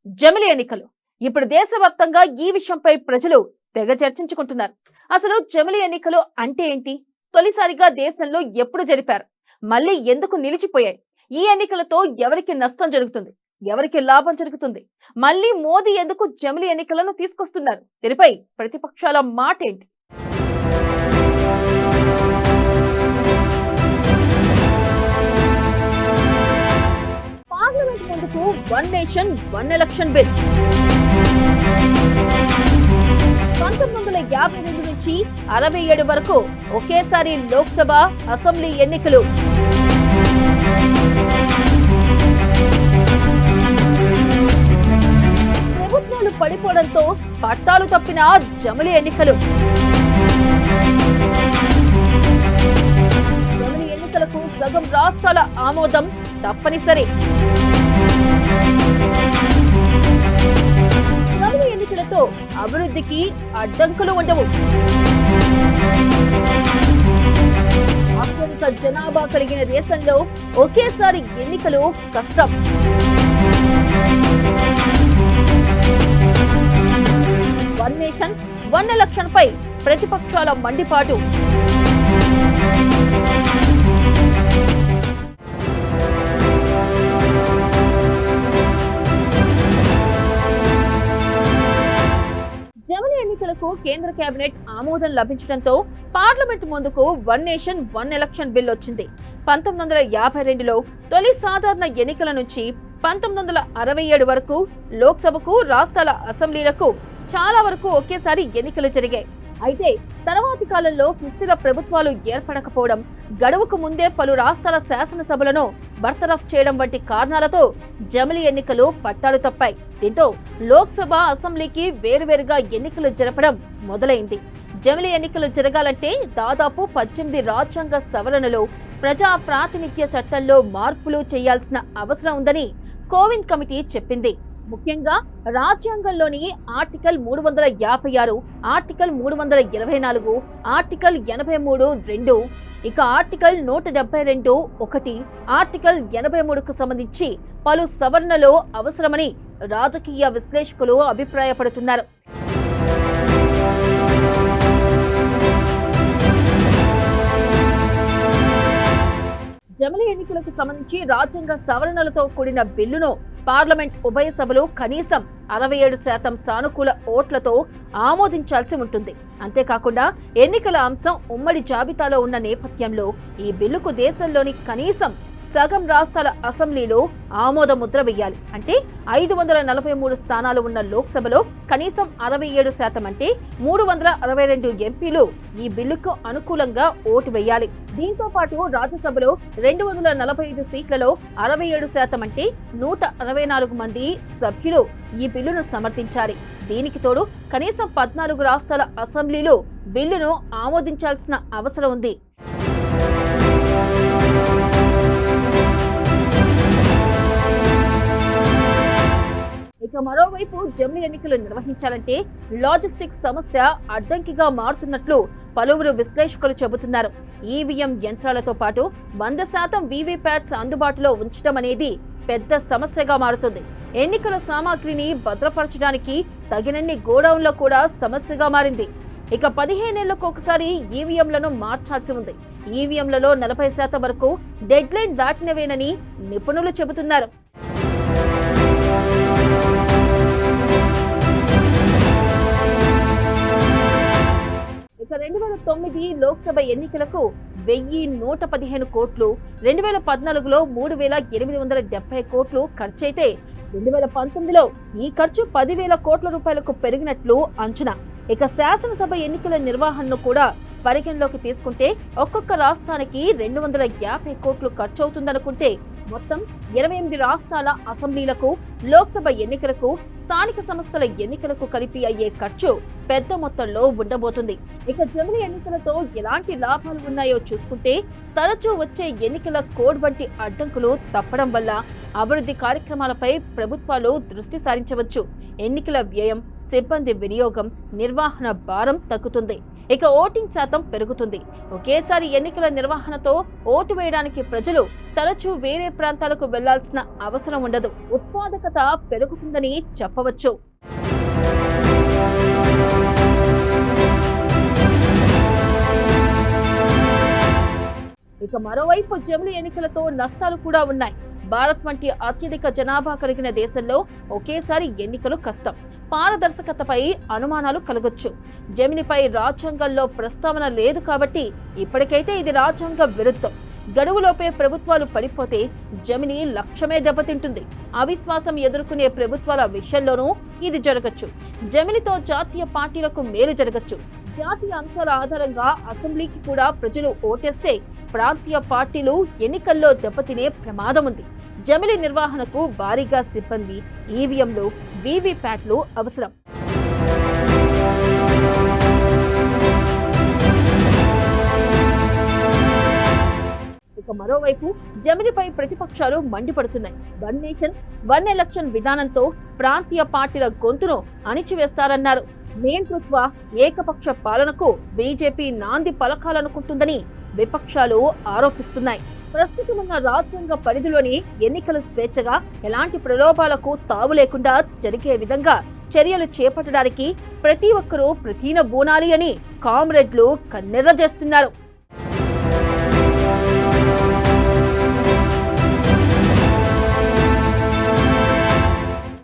జమిలి ఎన్నికలు ఇప్పుడు దేశవ్యాప్తంగా ఈ విషయంపై ప్రజలు తెగ చర్చించుకుంటున్నారు. అసలు జమిలి ఎన్నికలు అంటే ఏంటి? తొలిసారిగా దేశంలో ఎప్పుడు జరిపారు? మళ్ళీ ఎందుకు నిలిచిపోయాయి? ఈ ఎన్నికలతో ఎవరికి నష్టం జరుగుతుంది, ఎవరికి లాభం జరుగుతుంది? మళ్ళీ మోదీ ఎందుకు జమిలి ఎన్నికలను తీసుకొస్తున్నారు? దీనిపై ప్రతిపక్షాల మాట ఏంటి? పార్లమెంట్ ముందుకు one nation one election bill 1952 నుంచి 67 వరకు ఒకేసారి లోక్సభ, అసెంబ్లీ ఎన్నికలు. ప్రభుత్వాలు పడిపోవడంతో పట్టాలు తప్పిన జమిలి ఎన్నికలు. జమిలి ఎన్నికలకు సగం రాష్ట్రాల ఆమోదం తప్పనిసరి. జమిలి ఎన్నికలతో అభివృద్ధికి అడ్డంకులు ఉండవు. అత్యధిక జనాభా కలిగిన దేశంలో ఒకేసారి ఎన్నికలు కష్టం. వన్ నేషన్ వన్ ఎలక్షన్ పై ప్రతిపక్షాల మండిపాటు. జమిలి ఎన్నికలకు కేంద్ర కేబినెట్ ఆమోదం లభించడంతో పార్లమెంట్ ముందుకు one nation one election bill వచ్చింది. 1952లో తొలి సాధారణ ఎన్నికల నుంచి 1967 వరకు లోక్సభకు, రాష్ట్రాల అసెంబ్లీలకు చాలా వరకు ఒకేసారి ఎన్నికలు జరిగాయి. అయితే తర్వాతి కాలంలో సుస్థిర ప్రభుత్వాలు ఏర్పడకపోవడం, గడువుకు ముందే పలు రాష్ట్రాల శాసనసభలను బర్తరఫ్ చేయడం వంటి కారణాలతో జమిలి ఎన్నికలు పట్టాలు తప్పాయి. దీంతో లోక్సభ, అసెంబ్లీకి వేరువేరుగా ఎన్నికలు జరపడం మొదలైంది. జమిలి ఎన్నికలు జరగాలంటే దాదాపు 18 రాజ్యాంగ సవరణలు, ప్రజా ప్రాతినిధ్య చట్టంలో మార్పులు చేయాల్సిన అవసరం ఉందని కోవింద్ కమిటీ చెప్పింది. ముఖ్యంగా రాజ్యాంగంలోని ఆర్టికల్ 356, ఆర్టికల్ 324, ఆర్టికల్ 83(2), ఇక ఆర్టికల్ 172(1), ఆర్టికల్ 83కు సంబంధించి పలు సవరణలు అవసరమని రాజకీయ విశ్లేషకులు అభిప్రాయపడుతున్నారు. జమిలి ఎన్నికలకు సంబంధించి రాజ్యాంగ సవరణలతో కూడిన బిల్లును పార్లమెంట్ ఉభయ సభలు కనీసం 67% సానుకూల ఓట్లతో ఆమోదించాల్సి ఉంటుంది. అంతేకాకుండా ఎన్నికల అంశం ఉమ్మడి జాబితాలో ఉన్న నేపథ్యంలో ఈ బిల్లుకు దేశంలోని కనీసం సగం రాష్ట్రాల అసెంబ్లీలో ఆమోద ముద్ర వేయాలి. అంటే 543 స్థానాలు ఉన్న లోక్సభలో కనీసం 67% అంటే 362 ఎంపీలు ఈ బిల్లుకు అనుకూలంగా ఓటు వేయాలి. దీంతో పాటు రాజ్యసభలో 245 సీట్లలో 67% అంటే 164 మంది సభ్యులు ఈ బిల్లును సమర్థించాలి. దీనికి తోడు కనీసం 14 రాష్ట్రాల అసెంబ్లీలు బిల్లును ఆమోదించాల్సిన అవసరం ఉంది. ఇక మరోవైపు జమిలి ఎన్నికలు నిర్వహించాలంటే లాజిస్టిక్స్ సమస్య అడ్డంకిగా మారుతున్నట్లు పలువురు విశ్లేషకులు చెబుతున్నారు. ఈవీఎం యంత్రాలతో పాటు 100% వీవీప్యాట్స్ అందుబాటులో ఉంచడం అనేది పెద్ద సమస్యగా మారుతుంది. ఎన్నికల సామాగ్రిని భద్రపరచడానికి తగినన్ని గోడౌన్లు కూడా సమస్యగా మారింది. ఇక 15 ఏళ్లకు ఒకసారి ఈవీఎంలను మార్చాల్సి ఉంది. ఈవీఎంలలో 40% వరకు డెడ్ లైన్ దాటినవేనని నిపుణులు చెబుతున్నారు. ఇక 2009 లోక్సభ ఎన్నికలకు 1115 కోట్లు, 2014లో 3870 కోట్లు ఖర్చయితే 2019లో ఈ ఖర్చు 10,000 కోట్ల రూపాయలకు పెరిగినట్లు అంచనా. ఇక శాసనసభ ఎన్నికల నిర్వహణను కూడా పరిగణలోకి తీసుకుంటే ఒక్కొక్క రాష్ట్రానికి 250 కోట్లు ఖర్చు అవుతుందనుకుంటే మొత్తం 28 రాష్ట్రాల అసెంబ్లీలకు, లోక్సభ ఎన్నికలకు, స్థానిక సంస్థల ఎన్నికలకు కలిపి అయ్యే ఖర్చు పెద్ద మొత్తంలో ఉండబోతుంది. ఇక జమిలి ఎన్నికలతో ఎలాంటి లాభాలు ఉన్నాయో చూసుకుంటే తరచూ వచ్చే ఎన్నికల కోడ్ వంటి అడ్డంకులు తప్పడం వల్ల అభివృద్ధి కార్యక్రమాలపై ప్రభుత్వాలు దృష్టి సారించవచ్చు. ఎన్నికల వ్యయం, సిబ్బంది వినియోగం, నిర్వహణ భారం తగ్గుతుంది. ఇక ఓటింగ్ శాతం పెరుగుతుంది. ఒకేసారి ఎన్నికల నిర్వహణతో ఓటు వేయడానికి ప్రజలు తరచూ వేరే ప్రాంతాలకు వెళ్లాల్సిన అవసరం ఉండదు. ఉత్పాదకత పెరుగుతుందని చెప్పవచ్చు. ఇక మరోవైపు జమిలి ఎన్నికలతో నష్టాలు కూడా ఉన్నాయి. భారత్ వంటి అత్యధిక జనాభా కలిగిన దేశంలో ఒకేసారి ఎన్నికలు కష్టం. పారదర్శకతపై అనుమానాలు కలగొచ్చు. జమిలిపై రాజ్యాంగంలో ప్రస్తావన లేదు కాబట్టి ఇప్పటికైతే ఇది రాజ్యాంగ విరుద్ధం. గడువులోపే ప్రభుత్వాలు పడిపోతే జమిలి లక్ష్యమే దెబ్బతింటుంది. అవిశ్వాసం ఎదుర్కొనే ప్రభుత్వాల విషయంలోనూ ఇది జరగచ్చు. జమిలితో జాతీయ పార్టీలకు మేలు జరగచ్చు. జాతీయ అంశాల ఆధారంగా అసెంబ్లీకి కూడా ప్రజలు ఓటేస్తే ప్రాంతీయ పార్టీలు ఎన్నికల్లో దెబ్బతినే ప్రమాదం ఉంది. జమిలి నిర్వహణకు భారీగా సిబ్బంది, ఈవీఎంలు, వీవీప్యాట్లు అవసరం. ఇక మరోవైపు జమిలిపై ప్రతిపక్షాలు మండిపడుతున్నాయి. వన్ నేషన్ వన్ ఎలక్షన్ విధానంతో ప్రాంతీయ పార్టీల గొంతును అణిచివేస్తారన్నారు. నియంతృత్వ ఏకపక్ష పాలనకు బీజేపీ నాంది పలకాలనుకుంటుందని విపక్షాలు ఆరోపిస్తున్నాయి. ప్రస్తుతం ఉన్న రాజ్యాంగ పరిధిలోని ఎన్నికలు స్వేచ్ఛగా ఎలాంటి ప్రలోభాలకు తావు లేకుండా జరిగే విధంగా చర్యలు చేపట్టడానికి ప్రతి ఒక్కరూ ప్రతిన బూనాలి అని కామ్రేడ్లు కన్నెర్ర చేస్తున్నారు.